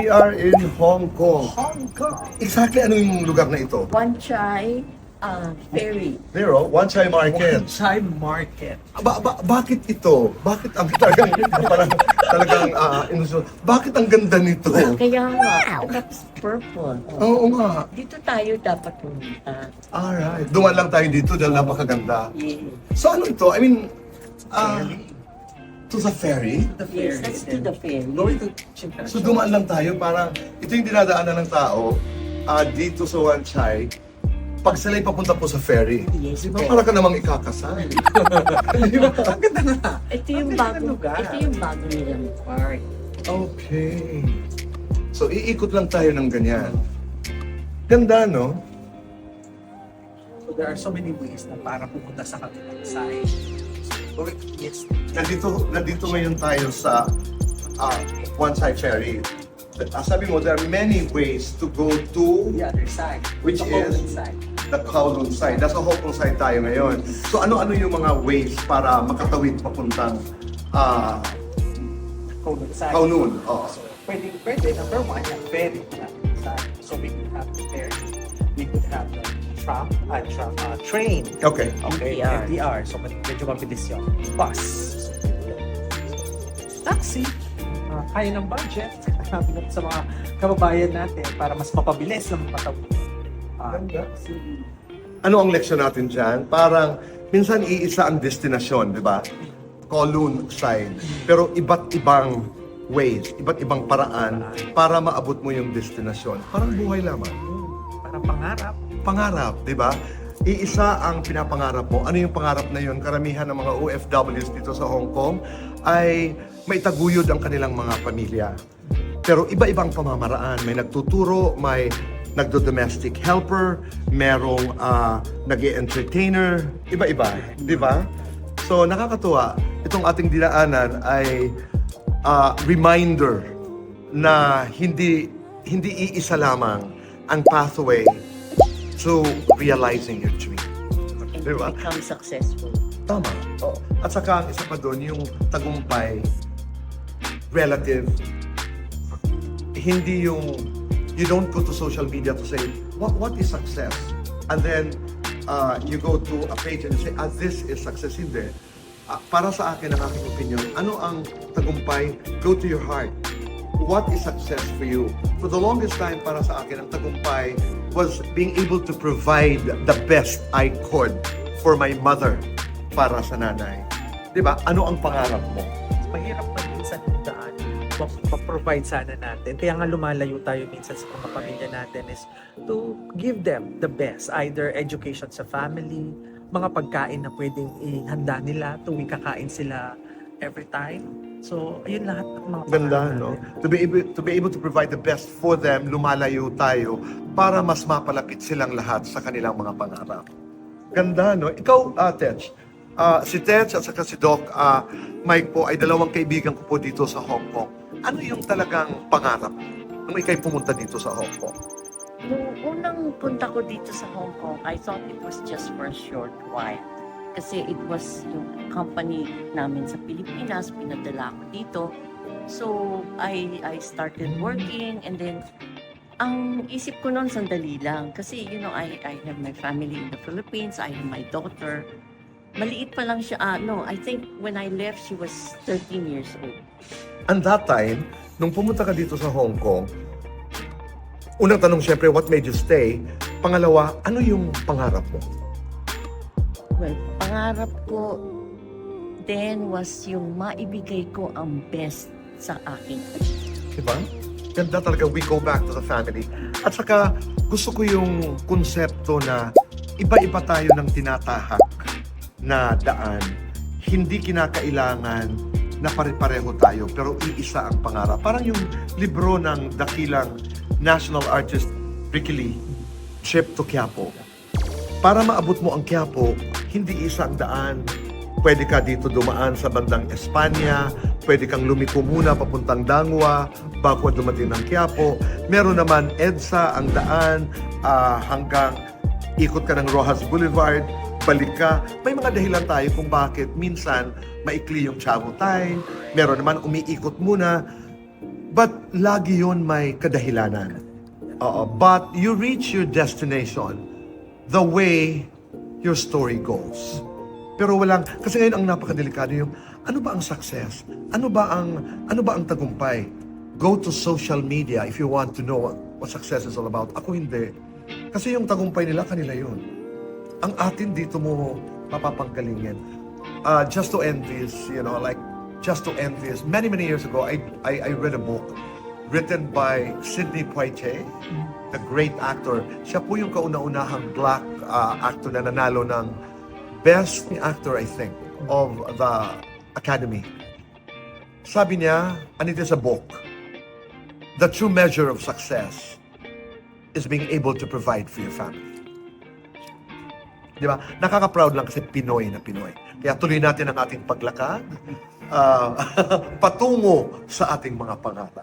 We are in Hong Kong. Hong Kong. Exactly ano yung lugar na ito? One Chai Ferry. Nero, Wan Chai Market. Chai Market. Bakit ito? Bakit ang talagang inusul? Bakit ang ganda nito? Kaya nga, that's purple. Oo nga. Dito tayo dapat pumunta. Alright. Duman lang tayo dito dahil napakaganda. Yeah. So ano ito? I mean, to the ferry? The Yes, let's do the ferry. Going to Chimpera. So dumaan lang tayo, parang ito yung dinadaanan ng tao dito sa Wan Chai. Pag sila'y papunta po sa ferry, Yes, di ba po. para ka namang ikakasal? Ang ganda nga. Ito yung Ang bago, ganda ng lugar. ito yung bago nilang park. Okay. So iikot lang tayo ng ganyan. Ganda, no? So there are so many ways na para pumunta sa kabilang side. So, yes. Nandito ngayon tayo sa Wan Chai Ferry. Sabi mo, there are many ways to go to The other side. Which the is? Kowloon side. the Kowloon side. Nasa Hong Kong side tayo ngayon. So ano-ano yung mga ways para makatawid papuntang Kowloon side. Kowloon? Oh. So, pwede, number one, yung ferry na side. So we could have the ferry. We could have the train. Okay. Okay, MTR. MTR. So medyo mabilis yun. Bus. Taxi. Kaya ng budget. Sabi natin sa mga kababayan natin para mas mapabilis na mapatawid. Ganda. Ano ang leksyon natin dyan? Parang minsan iisa ang destinasyon, di ba? Kowloon side. Pero iba't ibang ways, iba't ibang paraan para maabot mo yung destinasyon. Parang buhay lamang. Parang pangarap. Pangarap, di ba? Iisa ang pinapangarap mo. Ano yung pangarap na yun? Karamihan ng mga OFWs dito sa Hong Kong ay maitaguyod ang kanilang mga pamilya. Pero iba-ibang pamamaraan. May nagtuturo, may nagdo-domestic helper, merong nag-entertainer, iba-iba, di ba? So nakakatuwa, itong ating dinaanan ay reminder na hindi iisa lamang ang pathway to realizing your dream. And Diba? to become successful. Tama. Oo. At saka ang isa pa doon, yung tagumpay, relative, hindi yung, you don't go to social media to say, what is success? And then, you go to a page and say, this is success. Hindi. Para sa akin, ang aking opinion, ano ang tagumpay? Go to your heart. What is success for you? For the longest time, para sa akin, ang tagumpay was being able to provide the best I could for my mother para sa nanay. Diba? Ano ang pangarap mo? Mahirap man minsan yung daan ma-provide sana natin. Kaya nga lumalayo tayo minsan sa mga pamilya natin is to give them the best. Either education sa family, mga pagkain na pwedeng ihanda nila tuwing kakain sila every time. So, ayun lahat ng mga Ganda, pangarap no? natin. To be able to provide the best for them, lumalayo tayo para mas mapalapit silang lahat sa kanilang mga pangarap. Ganda, no? Ikaw, Tetch, si Tetch at saka si Doc Mike po ay dalawang kaibigan ko po dito sa Hong Kong. Ano yung talagang pangarap nung ikay pumunta dito sa Hong Kong? Nung unang punta ko dito sa Hong Kong, I thought it was just for a short while. Kasi it was yung company namin sa Pilipinas, pinadala ko dito. So, I started working and then ang isip ko noon sandali lang. Kasi, I have my family in the Philippines, I have my daughter. Maliit pa lang siya. I think when I left, she was 13 years old. And that time, nung pumunta ka dito sa Hong Kong, unang tanong syempre, what made you stay? Pangalawa, ano yung pangarap mo? Well, pangarap ko then was yung maibigay ko ang best sa akin. Diba? Ganda talaga, we go back to the family. At saka, gusto ko yung konsepto na iba-iba tayo ng tinatahak na daan. Hindi kinakailangan na pare-pareho tayo, pero iisa ang pangarap. Parang yung libro ng dakilang national artist Ricky Lee, Trip to Quiapo. Para maabot mo ang Quiapo, hindi isa ang daan. Pwede ka dito dumaan sa bandang Espanya, pwede kang lumiko muna papuntang Dangwa, bago dumating ng Quiapo. Meron naman EDSA ang daan hanggang ikot ka ng Rojas Boulevard, balik ka. May mga dahilan tayo kung bakit minsan maikli yung travel time. Meron naman umiikot muna. But lagi yon may kadahilanan. Oo. But you reach your destination the way your story goes. Pero kasi ngayon ang napakadelikado yung, ano ba ang success? Ano ba ang tagumpay? Go to social media if you want to know what success is all about. Ako hindi. Kasi yung tagumpay nila, kanila yun. Ang atin dito mo papapanggalingin. Just to end this, many years ago, I read a book written by Sidney Poitier, the great actor. Siya po yung kauna-unahang black actor na nanalo ng Best Actor, I think, of the Academy. Sabi niya, and it is a book, the true measure of success is being able to provide for your family. Di ba? Nakaka-proud lang kasi Pinoy na Pinoy. Kaya tuloy natin ang ating paglakad patungo sa ating mga pangarap.